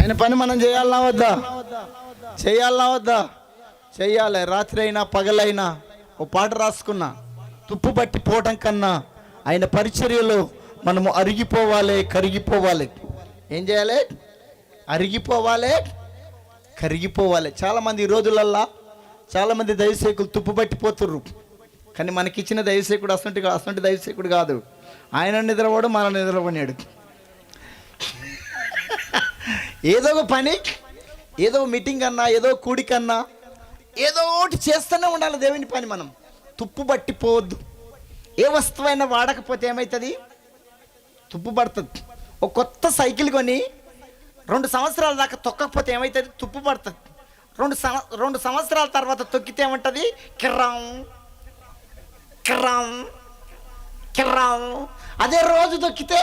ఆయన పని మనం చేయాలన్నా వద్దా? చేయాలన్నా వద్దా? చెయ్యాలి. రాత్రి అయినా పగలైనా ఓ పాట రాసుకున్నా, తుప్పు పట్టి పోవటం కన్నా ఆయన పరిచర్యలో మనము అరిగిపోవాలి, కరిగిపోవాలి. ఏం చేయాలి? అరిగిపోవాలి, కరిగిపోవాలి. చాలామంది ఈ రోజులల్లా చాలామంది దైవసేకులు తుప్పు పట్టిపోతుర్రు. కానీ మనకిచ్చిన దైవసేకుడు అసంటి దైవసేకుడు కాదు. ఆయన నిద్రపోవడం మన నిద్రపోయాడు. ఏదో ఒక పని, ఏదో మీటింగ్ అన్నా, ఏదో కూడికన్నా, ఏదో ఒకటి చేస్తూనే ఉండాలి దేవుని పని. మనం తుప్పు పట్టిపోవద్దు. ఏ వస్తువైనా వాడకపోతే ఏమవుతుంది? తుప్పు పడుతుంది. ఒక కొత్త సైకిల్ కొని 2 సంవత్సరాల దాకా తొక్కకపోతే ఏమవుతుంది? తుప్పు పడుతుంది. 2 సంవత్సరాల తర్వాత తొక్కితే ఏమంటుంది? కిర్రాం కిర్రాం కిర్రాం. అదే రోజు తొక్కితే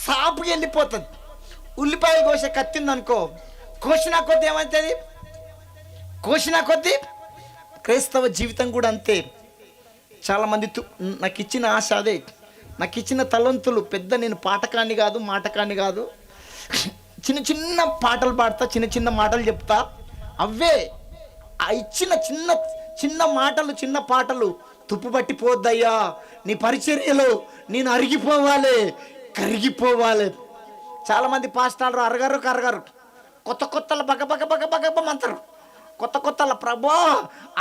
సాపుకి వెళ్ళిపోతుంది. ఉల్లిపాయలు కోసే కత్తిందనుకో, కోసినా కొద్దీ ఏమవుతుంది? కోసినా కొద్దీ. క్రైస్తవ జీవితం కూడా అంతే. చాలామంది నాకు ఇచ్చిన ఆశ అదే, నాకు ఇచ్చిన తలంతులు పెద్ద. నేను పాటకాన్ని కాదు, మాటకాన్ని కాదు, చిన్న చిన్న పాటలు పాడతా, చిన్న చిన్న మాటలు చెప్తా. అవే ఆ ఇచ్చిన చిన్న చిన్న మాటలు, చిన్న పాటలు. తుప్పు పట్టిపోద్దయ్యా నీ పరిచర్యలో, నేను అరిగిపోవాలి, కరిగిపోవాలి. చాలామంది పాస్టర్లు అరగరు కరగరు, కొత్తల బగబగమంటారు. కొత్తల ప్రభు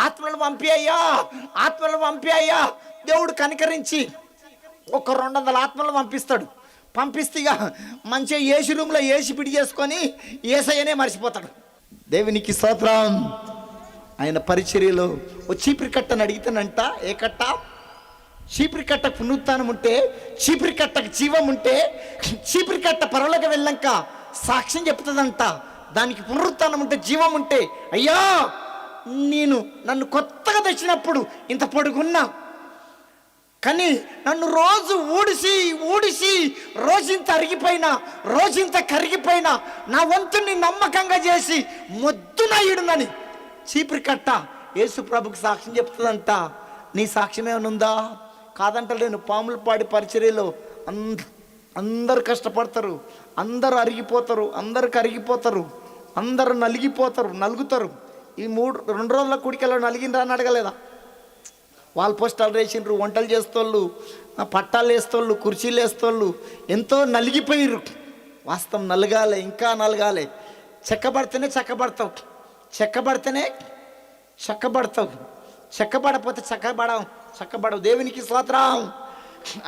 ఆత్మలు పంపి అయ్యా. దేవుడు కనికరించి ఒక 200 ఆత్మలు పంపిస్తాడు. పంపిస్తే ఇక మంచిగా ఏసీ రూమ్లో ఏసీ పిడి చేసుకొని ఏసయ్యనే మర్చిపోతాడు. దేవునికి స్తోత్రం. ఆయన పరిచర్యలో ఓ చీపిరి కట్టని అడిగితేనంట, ఏ కట్ట? చీపిరి కట్టకు పునరుత్థానం ఉంటే, చీపిరి కట్టకు జీవం ఉంటే, చీపిరి కట్ట పరలోకి వెళ్ళాక సాక్ష్యం చెప్తుందంట. దానికి పునరుత్థానం ఉంటే, జీవం ఉంటే, అయ్యా నన్ను కొత్తగా తెచ్చినప్పుడు ఇంత పొడుగున్నా, కానీ నన్ను రోజు ఊడిసి రోజింత అరిగిపోయినా, రోజింత కరిగిపోయినా, నా వంతుని నమ్మకంగా చేసి మొద్దున ఈడునని చీపిరి కట్ట యేసు ప్రభుకి సాక్ష్యం చెప్తుందంట. నీ సాక్ష్యం ఏమైనా ఉందా? కాదంటలేను. పాములు పాడి పరిచర్యలో అందరు కష్టపడతారు, అందరు అరిగిపోతారు, అందరు కరిగిపోతారు, అందరు నలుగుతారు. ఈ 2 రోజుల కూడికలో నలిగినరా అని అడగలేదా? వాళ్ళు పోస్టాలు వేసిండ్రు, వంటలు చేస్తోళ్ళు, పట్టాలు వేస్తోళ్ళు, కుర్చీలు వేస్తోళ్ళు ఎంతో నలిగిపోయిర్రు. వాస్తవం నలగాలి, ఇంకా నలగాలి. చెక్కబడితేనే చెక్కబడపోతే చక్కబడవు. దేవునికి స్తోత్రం.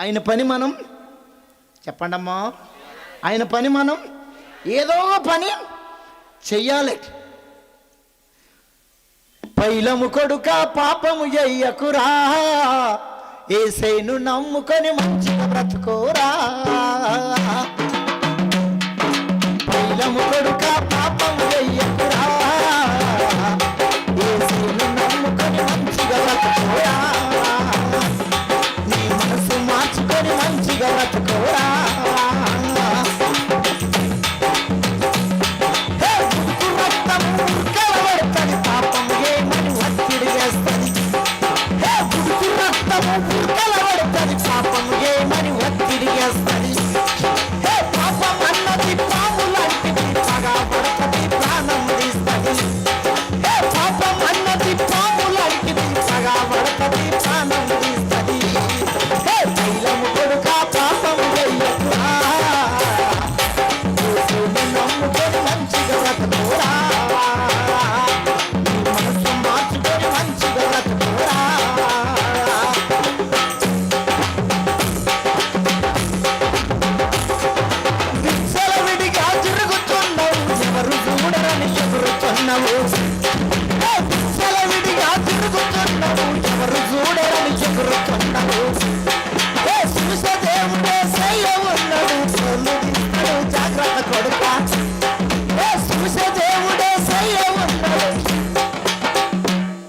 ఆయన పని మనం చెప్పండమ్మా, ఆయన పని మనం ఏదో పని చెయ్యాలి. పైలము కొడుక పాపము చెయ్యకురా, యేసయ్యను నమ్ముకొని మంచిగా బ్రతుకోరా. పైలము కొడుక పాపము చెయ్యకురా, యేసయ్యను నమ్ముకొని మంచిగా బ్రతుకోరా. నీ మనసు మార్చుకొని మంచిగా బ్రతుకోరా.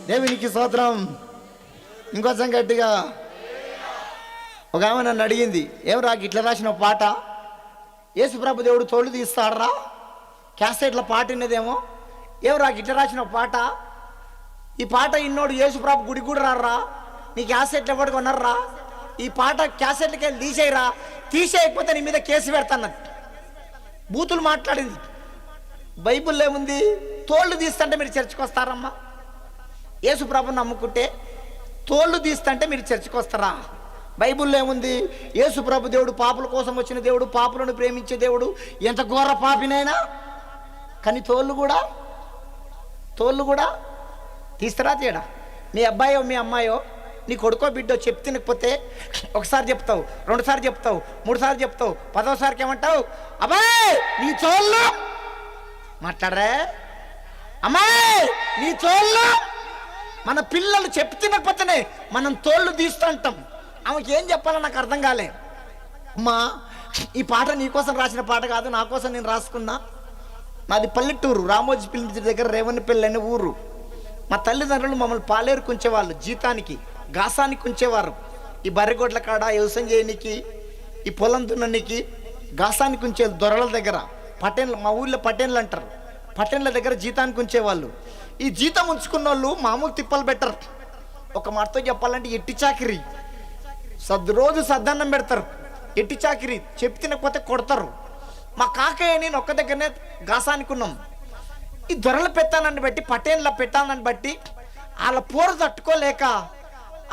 దేవునికి స్తోత్రం. ఇంకొంచెం గట్టిగా. ఒక ఆమె నన్ను అడిగింది, ఏం రా ఇట్లా రాసిన పాట యేసుప్రభు దేవుడు తోళ్ళు తీస్తాడరా, క్యాసెట్ల పాట విన్నదేమో, ఏం రా ఇట్లా రాసిన పాట, ఈ పాట ఇన్నోడు యేసుప్రభు గుడి కూడా రారా, నీ క్యాసెట్లు ఎవరు కొన్నారా, ఈ పాట క్యాసెట్లకి వెళ్ళి తీసేయరా, తీసేయకపోతే నీ మీద కేసు పెడతాను. బూతులు మాట్లాడింది. బైబిల్లో ఏముంది? తోళ్ళు తీస్తుంటే మీరు చర్చికి వస్తారమ్మా? యేసు ప్రభుని నమ్ముకుంటే తోళ్ళు తీస్తుంటే మీరు చర్చికి వస్తారా? బైబిల్లో ఏముంది? యేసు ప్రభు దేవుడు పాపుల కోసం వచ్చిన దేవుడు, పాపులను ప్రేమించే దేవుడు, ఎంత ఘోర పాపినైనా కానీ తోళ్ళు కూడా తీస్తారా? తీయడా? మీ అబ్బాయో మీ అమ్మాయో నీ కొడుకో బిడ్డో చెప్తే తినకపోతే ఒకసారి చెప్తావు, రెండుసార్లు చెప్తావు, మూడుసార్లు చెప్తావు, 10వసారికి ఏమంటావు? అబ్బాయి నీ తోళ్ళు మాట్లాడరా? అమ్మాయి నీ తోళ్ళు. మన పిల్లలు చెప్పి తినకపోతేనే మనం తోళ్ళు తీస్తుంటాం. ఆమెకి ఏం చెప్పాలో నాకు అర్థం కాలే. అమ్మా ఈ పాట నీకోసం రాసిన పాట కాదు, నా కోసం నేను రాసుకున్నా. నాది పల్లెటూరు, రామోజీ పిల్లి దగ్గర రేవన్నపల్లి అనే ఊరు. మా తల్లిదండ్రులు మమ్మల్ని పాలేరుకు ఉంచేవాళ్ళు, జీతానికి గాసానికి ఉంచేవారు. ఈ బర్రెగొడ్ల కాడ వ్యవసాయం చేయడానికి, ఈ పొలం దున్ననికి గాసానికి ఉంచే దొరల దగ్గర పటేన్లు, మా ఊళ్ళో పటేన్లు అంటారు, పటేన్ల దగ్గర జీతానికి ఉంచేవాళ్ళు. ఈ జీతం ఉంచుకున్న వాళ్ళు మామూలు తిప్పలు పెట్టరు. ఒక మాటతో చెప్పాలంటే ఎట్టి చాకిరి, రోజు సద్దన్నం పెడతారు. ఎట్టి చాకిరి చెప్పి తినకపోతే కొడతారు. మా కాకయ్య నేను ఒక్క దగ్గరనే గాసానికి ఉన్నాం. ఈ దొరలు పెట్టాలని బట్టి, పటేన్ల పెట్టాలని బట్టి వాళ్ళ పోరు తట్టుకోలేక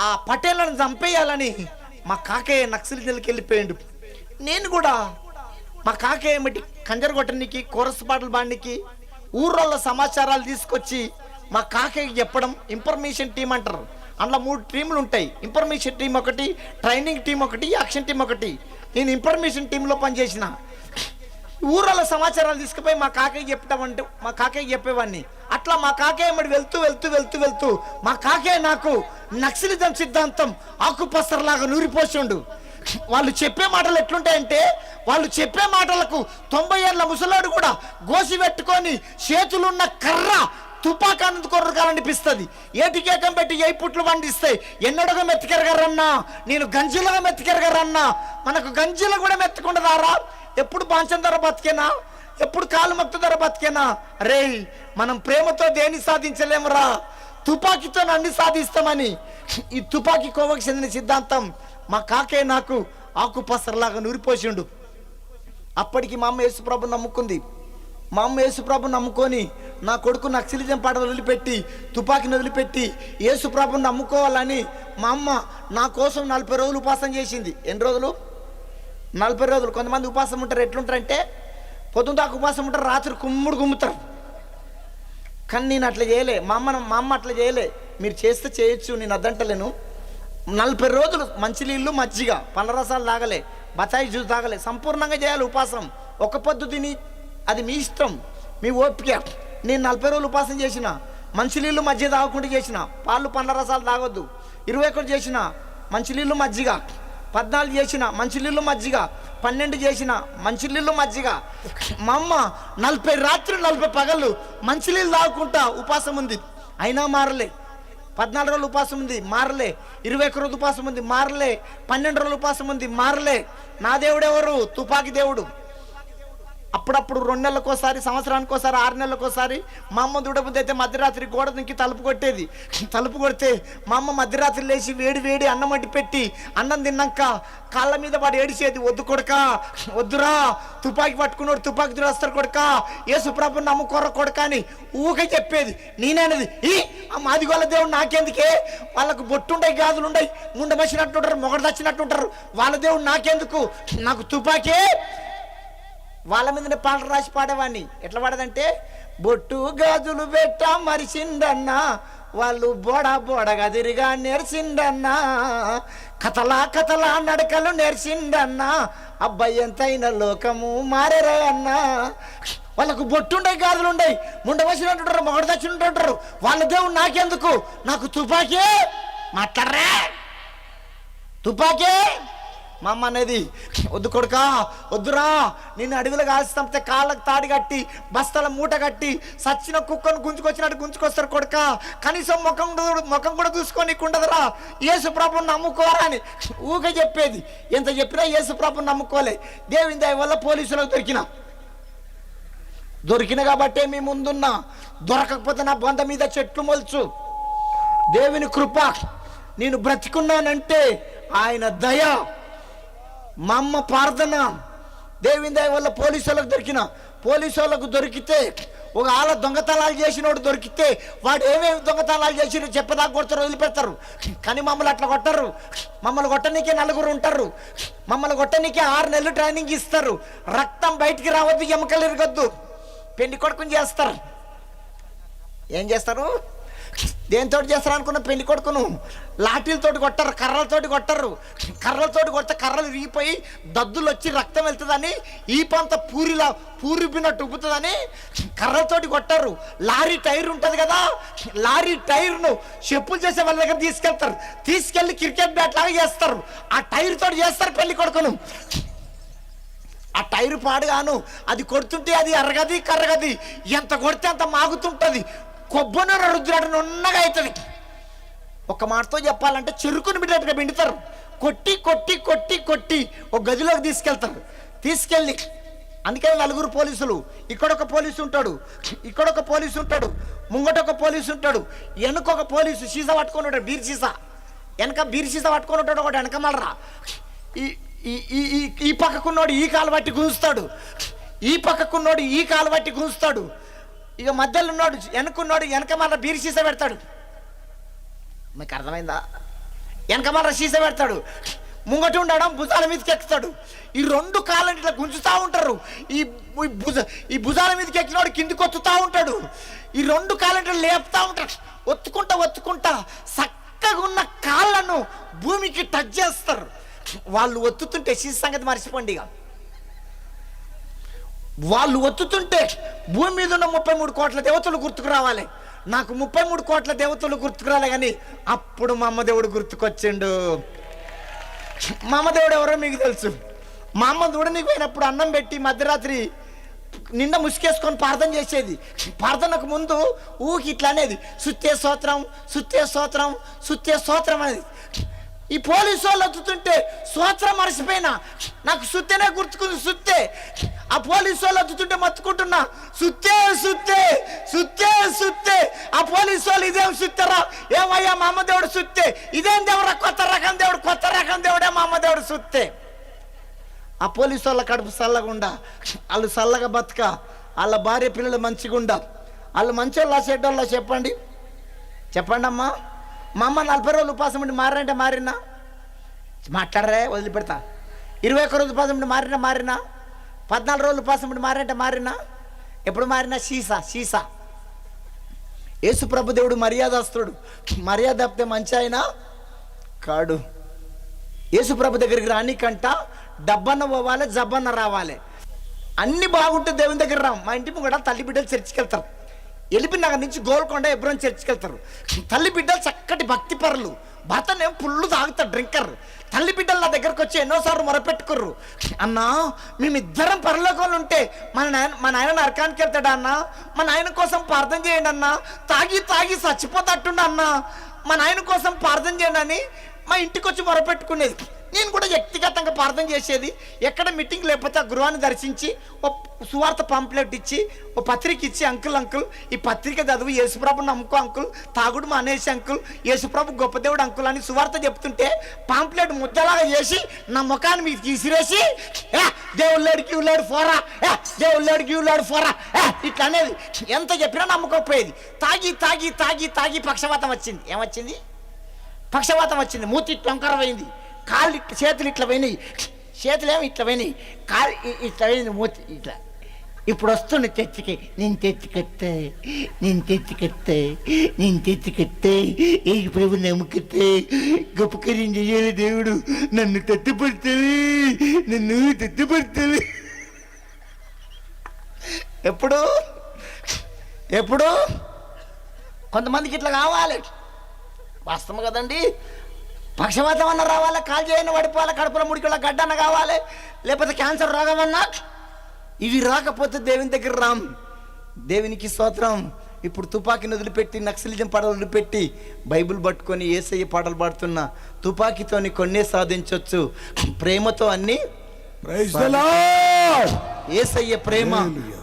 ఆ పటేన్లను చంపేయాలని మా కాకయ్య నక్సలిజీలకి వెళ్ళిపోయాడు. నేను కూడా మా కాకయ్య మట్టి కంజరు కొట్టడానికి, కోరస్ పాటలు పాడడానికి ఊర్రోళ్ళ సమాచారాలు తీసుకొచ్చి మా కాకయ్యకి చెప్పడం. ఇన్ఫర్మేషన్ టీం అంటారు. అందులో 3 టీంలు ఉంటాయి. ఇన్ఫర్మేషన్ టీం ఒకటి, ట్రైనింగ్ టీం ఒకటి, యాక్షన్ టీం ఒకటి. నేను ఇన్ఫర్మేషన్ టీంలో పనిచేసిన. ఊర్ల సమాచారాలు తీసుకుపోయి మా కాకయ్య చెప్తామంటే మా కాకయ్య చెప్పేవాడిని. అట్లా మా కాకయ్య మరి వెళ్తూ మా కాకయ్య నాకు నక్సలిజం సిద్ధాంతం ఆకుపసరలాగా నూరిపోసిండు. వాళ్ళు చెప్పే మాటలు ఎట్లుంటాయంటే, వాళ్ళు చెప్పే మాటలకు 90 ఏళ్ళ ముసలాడు కూడా గోసి పెట్టుకొని చేతులున్న కర్ర తుపాకాన్ని కొరకాలనిపిస్తుంది. ఏటికేకం పెట్టి 8 పుట్లు పండిస్తాయి. ఎన్నడగా మెత్తికెరగరన్నా, నేను గంజిలుగా మెత్తికెరగరన్నా. మనకు గంజిలు కూడా మెత్తకుండదారా? ఎప్పుడు పాంచం ధర బతికేనా? ఎప్పుడు కాలు మక్తు ధర బతికేనా? రే మనం ప్రేమతో దేన్ని సాధించలేమురా, తుపాకీతో అన్ని సాధిస్తామని. ఈ తుపాకీ కోవకు చెందిన సిద్ధాంతం మా కాకయ్య నాకు ఆకుపసరలాగా నూరిపోసిండు. అప్పటికి మా అమ్మ యేసుప్రభు నమ్ముకుంది. మా అమ్మ యేసుప్రభు నమ్ముకొని నా కొడుకు నక్సలిజం పాటలు వదిలిపెట్టి, తుపాకీని వదిలిపెట్టి యేసుప్రభుని నమ్ముకోవాలని మా అమ్మ నా కోసం 40 రోజులు ఉపాసం చేసింది. ఎన్ని రోజులు? 40 రోజులు. కొంతమంది ఉపాసం ఉంటారు. ఎట్లుంటారంటే పొద్దున్న దాకా ఉపాసం ఉంటారు, రాత్రి గుమ్ముతారు. కానీ నేను అట్లా చేయలే. మా అమ్మ అట్లా చేయలే. మీరు చేస్తే చేయొచ్చు, నేను అద్దంటలేను. 40 రోజులు మంచినీళ్ళు, మజ్జిగ, పండ్ల రసాలు తాగలే, బత్తాయి జ్యూస్ తాగలే. సంపూర్ణంగా చేయాలి ఉపాసం. ఒక పొద్దు తిని అది మీ ఇష్టం, మీ ఓపిక. నేను 40 రోజులు ఉపాసం చేసిన. మంచినీళ్ళు మజ్జిగ తాగకుండా చేసిన. పాలు పండ్ల రసాలు తాగొద్దు. 21 చేసిన మంచినీళ్ళు మజ్జిగ. 14 చేసిన మంచినీళ్ళు మజ్జిగ. 12 చేసిన మంచినీళ్ళు మజ్జిగ. మా అమ్మ 40 రాత్రులు 40 పగళ్ళు మంచినీళ్ళు తాగుకుంటా ఉపాసం ఉంది. అయినా మారలే. 14 రోజులు ఉపాసం ఉంది, మారలే. 21 రోజులు ఉపాసం ఉంది, మారలే. 12 రోజులు ఉపాసం ఉంది, మారలే. నా దేవుడు ఎవరు? తుపాకీ దేవుడు. అప్పుడప్పుడు 2 నెలలకోసారి, సంవత్సరానికి ఒకసారి, 6 నెలలకోసారి మా అమ్మ దుడబుద్ది అయితే మధ్యరాత్రి గోడ దింకి తలుపు కొట్టేది. తలుపు కొడితే మా అమ్మ మధ్యరాత్రి లేచి వేడి అన్నం వండి పెట్టి, అన్నం తిన్నాక కాళ్ళ మీద పడి ఏడిచేది. వద్దు కొడక, వద్దురా, తుపాకీ పట్టుకున్నాడు, తుపాకీ దురస్తారు కొడక, యేసుప్రభుని నమ్ముకోర కొడక అని ఊకే చెప్పేది. నేనేనది ఆ మాదిగోళ్ళ దేవుడు నాకెందుకే? వాళ్ళకు బొట్టుండయి, గాజులు ఉండయి, ముండ మచ్చినట్టుంటారు, మొగడు దచ్చినట్టుంటారు. వాళ్ళ దేవుడు నాకెందుకు? నాకు తుపాకీ. వాళ్ళ మీదనే పాటలు రాసి పాడేవాడిని. ఎట్లా పాడదంటే, బొట్టు గాజులు పెట్టా మరిచిండన్నా, వాళ్ళు బోడగా తిరిగా నేర్చిండన్నా, కథలా నడకలు నేర్చిండన్నా, అబ్బాయి ఎంతైనా లోకము మారేరా అన్నా. వాళ్ళకు బొట్టుండయి, గాజులు ఉండయి, ముండ వచ్చినట్టుంటారు, మొగడు దచ్చినట్టుంటారు. వాళ్ళ దేవుడు నాకెందుకు? నాకు తుపాకీ. మాట్లాడరా తుపాకీ. మా అమ్మ అనేది, వద్దు కొడుకా, వద్దురా, నిన్ను అడవిలో కాల్చి కాళ్ళకు తాడి కట్టి, బస్తాల మూట కట్టి, సచ్చిన కుక్కను గుంజుకొచ్చినట్టు గుంజుకొస్తారు కొడుక. కనీసం ముఖం కూడా చూసుకొని ఉండదురా, యేసుప్రభుని నమ్ముకోరా అని ఊకే చెప్పేది. ఎంత చెప్పినా యేసుప్రభుని నమ్ముకోలే. దేవుని దయ వల్ల పోలీసులకు దొరికిన కాబట్టే మీ ముందున్నా. దొరకకపోతే నా బొంద మీద చెట్లు మొలుచు. దేవుని కృప. నేను బ్రతికున్నానంటే ఆయన దయ. మా అమ్మ ప్రార్థన. దేవుని దయ వల్ల పోలీసులకు దొరికిన. పోలీసు వాళ్ళకు దొరికితే, ఒక ఆల దొంగతనాలు చేసినోడు దొరికితే వాడు ఏమేమి దొంగతనాలు చేసినో చెప్పదాకా కొడతారు, వదిలిపెడతారు. కానీ మమ్మల్ని అట్లా కొట్టరు. మమ్మల్ని కొట్టనీకే 4 ఉంటారు. మమ్మల్ని కొట్టనీకే 6 నెలలు ట్రైనింగ్ ఇస్తారు. రక్తం బయటికి రావద్దు, ఎముకలు ఇరగొద్దు. పెళ్లి కొడుకుని చేస్తారు. ఏం చేస్తారు? దేంతో చేస్తారు అనుకున్న? పెళ్లి కొడుకును లాఠీలతోటి కొట్టరు, కర్రలతోటి కొట్టరు. కర్రలతోటి కొడితే కర్రలు విరిగిపోయి దద్దులు వచ్చి రక్తం వెళ్తుందని, ఈ పంత పూరిపినట్టు ఉబ్బుతుందని కర్రలతోటి కొట్టరు. లారీ టైర్ ఉంటుంది కదా, లారీ టైర్ను చెప్పులు చేసే వాళ్ళ దగ్గర తీసుకెళ్తారు. తీసుకెళ్ళి క్రికెట్ బ్యాట్ లాగా చేస్తారు. ఆ టైర్ తోటి చేస్తారు పెళ్లి కొడుకును. ఆ టైరు పాడుగాను, అది కొడుతుంటే అది అరగది కరగది, ఎంత కొడితే అంత మాగుతుంటుంది. కొబ్బరి రుద్రాడు నున్నగా అవుతుంది. ఒక మాటతో చెప్పాలంటే చెరుకుని బిడ్డట్టుగా పిండుతారు. కొట్టి కొట్టి కొట్టి కొట్టి ఒక గదిలోకి తీసుకెళ్తారు. తీసుకెళ్ళి అందుకని 4 పోలీసులు, ఇక్కడొక పోలీసు ఉంటాడు, ఇక్కడొక పోలీసు ఉంటాడు, ముంగటొక పోలీసు ఉంటాడు, వెనకొక పోలీసు సీసా పట్టుకొని ఉంటాడు, బీర్ సీసా. వెనక బీర్ సీసా పట్టుకొని ఉంటాడు ఒకటి, వెనక మళ్ళరా ఈ పక్కకున్నోడు ఈ కాలు బట్టి గుంజుతాడు, ఈ పక్కకున్నోడు ఈ కాలు బట్టి గుంజుతాడు. ఇక మధ్యలో ఉన్నాడు వెనకున్నాడు, వెనక మళ్ళీ బీర్ సీసా పెడతాడు. మీకు అర్థమైందా? వెనక మళ్ళీ సీసా పెడతాడు. ముంగటి ఉండడం భుజాల మీదకి ఎక్కుతాడు. ఈ 2 కాళ్ళని ఇట్లా గుంజుతూ ఉంటారు. ఈ భుజాల మీదకి ఎక్కినోడు కిందికి ఒత్తుతూ ఉంటాడు. ఈ 2 కాళ్ళని లేపుతూ ఉంటారు. ఒత్తుకుంటా చక్కగా ఉన్న కాళ్ళను భూమికి టచ్ చేస్తారు. వాళ్ళు ఒత్తుతుంటే సీసా సంగతి మర్చిపోండి. ఇక వాళ్ళు ఒత్తుతుంటే భూమి మీద ఉన్న 33 కోట్ల దేవతలు గుర్తుకు రావాలి. నాకు 33 కోట్ల దేవతలు గుర్తుకు రాలే, కానీ అప్పుడు మా అమ్మ దేవుడు గుర్తుకొచ్చిండు. మా అమ్మ దేవుడు ఎవరో మీకు తెలుసు. మా అమ్మ చూడనికి పోయినప్పుడు అన్నం పెట్టి మధ్యరాత్రి నిండా ముసుకేసుకొని ప్రార్థన చేసేది. ప్రార్థనకు ముందు ఊకి ఇట్లా అనేది, సుత్తే స్తోత్రం సుత్తే స్తోత్రం సుత్తే స్తోత్రం అనేది. ఈ పోలీసు వాళ్ళు వద్దుతుంటే స్తోత్రం మర్చిపోయినా, నాకు సుత్తేనే గుర్తుకుంది. సుత్తే ఆ పోలీసు వాళ్ళు వద్దుతుంటే మత్తుకుంటున్నా, సుత్తే సుత్తే సుత్తే సుత్తే. ఆ పోలీసు వాళ్ళు ఇదేం సుత్తరా? ఏమయ్యా మా అమ్మ దేవుడు సుత్తే. ఇదేం దేవుడా? కొత్త రకం దేవుడు, కొత్త రకం దేవుడే మా అమ్మ దేవుడు సుత్తే. ఆ పోలీసు వాళ్ళ కడుపు చల్లగుండా, వాళ్ళు చల్లగా బతక, వాళ్ళ భార్య పిల్లలు మంచిగుండా, వాళ్ళు మంచోళ్ళ చెడ్డోళ్ళ చెప్పండి అమ్మా. మా అమ్మ 40 రోజులు ఉపాసం ఉండి మారంటే మారినా, మాట్లాడరే వదిలిపెడతా. 21 రోజులు ఉపాసం ఉండి మారినా, 14 రోజులు ఉపాసం ఉండి మారంటే మారినా. ఎప్పుడు మారినా సీసా. యేసు ప్రభు దేవుడు మర్యాదస్తుడు. మర్యాద తప్పితే మంచి ఆయన కాడు. యేసు ప్రభు దగ్గరికి రానికంట డబ్బన్న పోవాలి, జబ్బన్న రావాలి. అన్ని బాగుంటే దేవుని దగ్గర రాం. మా ఇంటి ముంగట తల్లి బిడ్డలు చర్చికి వెళ్తారు. ఎలిపి నగర్ నుంచి గోల్కొండ ఎబ్రోన్ చర్చికి వెళ్తారు. తల్లి బిడ్డలు చక్కటి భక్తి పరులు, భర్తనేమో పుల్లు తాగుతారు, డ్రింకర్. తల్లి బిడ్డలు నా దగ్గరకు వచ్చి ఎన్నోసార్లు మొరపెట్టుకుర్రు, అన్నా మేమిద్దరం పరలోకంలో ఉంటే మా నాయన నరకానికి వెళ్తాడా అన్న, మా నాయన కోసం ప్రార్థన చేయండి అన్న, తాగి చచ్చిపోతట్టుండ అన్న, మా నాయన కోసం ప్రార్థన చేయండి అని మా ఇంటికి వచ్చి మొరపెట్టుకునేది. నేను కూడా వ్యక్తిగతంగా ప్రార్థన చేసేది. ఎక్కడ మీటింగ్ లేకపోతే ఆ గృహాన్ని దర్శించి ఓ సువార్త పాంప్లెట్ ఇచ్చి ఓ పత్రిక ఇచ్చి, అంకుల్ ఈ పత్రిక చదువు, యేసుప్రభు నమ్ముకో అంకుల్, తాగుడు మానేసి అంకుల్, యేసుప్రభు గొప్ప దేవుడు అంకుల్ అని సువార్త చెప్తుంటే పాంప్లెట్ ముద్దలాగా చేసి నా ముఖాన్ని మీకు తీసిరేసి, దేవుళ్ళడికి ఊళ్ళాడు ఫోరా, దేవుళ్ళడికి ఫోరా ఇట్లా అనేది. ఎంత చెప్పినా నమ్మకపోయేది. తాగి పక్షవాతం వచ్చింది. ఏమొచ్చింది? పక్షవాతం వచ్చింది. మూతి ఇట్లా వంకరమైంది, కాళ్ళు చేతులు ఇట్లా పోయినాయి, చేతులేమో ఇట్లా పోయినాయి, కాళ్ళు ఇట్లా పోయింది, మూతి ఇట్లా. ఇప్పుడు వస్తుంది చర్చికి, నేను తెచ్చుకొస్తే ఏ ప్రభు నమ్ముకొస్తే గొప్ప కార్యం చెయ్యాలి దేవుడు, నన్ను తట్టుపడుతుంది. ఎప్పుడు కొంతమందికి ఇట్లా కావాలి. వాస్తవం కదండి. పక్షవాతం అన్న రావాలి, కాలు చేయని పడిపోవాలి, కడుపులో ముడికి గడ్డన్న కావాలి, లేకపోతే క్యాన్సర్ రోగం అన్నా. ఇవి రాకపోతే దేవుని దగ్గర రాం. దేవునికి స్తోత్రం. ఇప్పుడు తుపాకీని వదిలిపెట్టి, నక్సలిజం పాటలు వదిలిపెట్టి బైబిల్ పట్టుకొని యేసయ్య పాటలు పాడుతున్న, తుపాకీతోని కొన్నే సాధించవచ్చు, ప్రేమతో అన్ని. యేసయ్య ప్రేమ,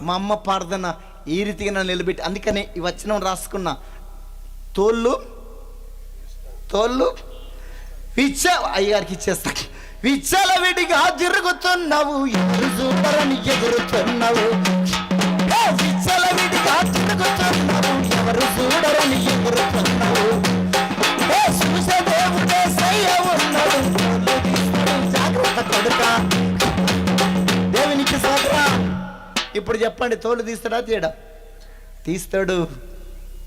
మా అమ్మ ప్రార్థన ఈ రీతిగా నన్ను నిలబెట్టి. అందుకనే ఈ వచనం రాసుకున్నా, తోళ్ళు అయ్యగారికి ఇచ్చేస్తా. విచ్చలవిడిగా తిరుగుతున్నావు, ఎవరు చూపరని ఎగురుతున్నావు, ఇప్పుడు చెప్పండి, తోలు తీస్తాడా తీయడా? తీస్తాడు.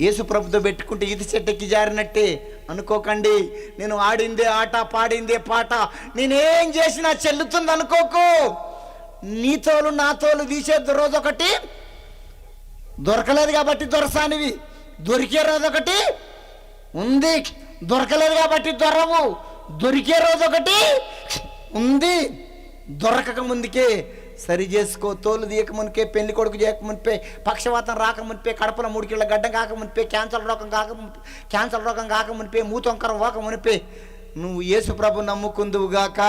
యేసు ప్రభుతో పెట్టుకుంటే ఈత చెట్టెక్కి జారినట్టే అనుకోకండి. నేను ఆడిందే ఆట, పాడిందే పాట, నేనేం చేసినా చెల్లుతుంది అనుకోకు. నీ తోలు నా తోలు తీసేది రోజు ఒకటి, దొరకలేదు కాబట్టి దొరసానివి. దొరికే రోజు ఒకటి ఉంది, దొరకలేదు కాబట్టి దొరవు. దొరికే రోజు ఒకటి ఉంది. దొరకక ముందుకే సరి చేసుకో. తోలు తీయక మునిపే, పెళ్లి కొడుకు చేయక మునిపే, పక్షవాతం రాక మునిపే, కడపల 3 కిళ్ళ గడ్డం కాక మునిపే, క్యాన్సర్ రోగం కాక మునిపే, మూతొంకర పోక మునిపే నువ్వు యేసు ప్రభు నమ్ముకుందువుగాక.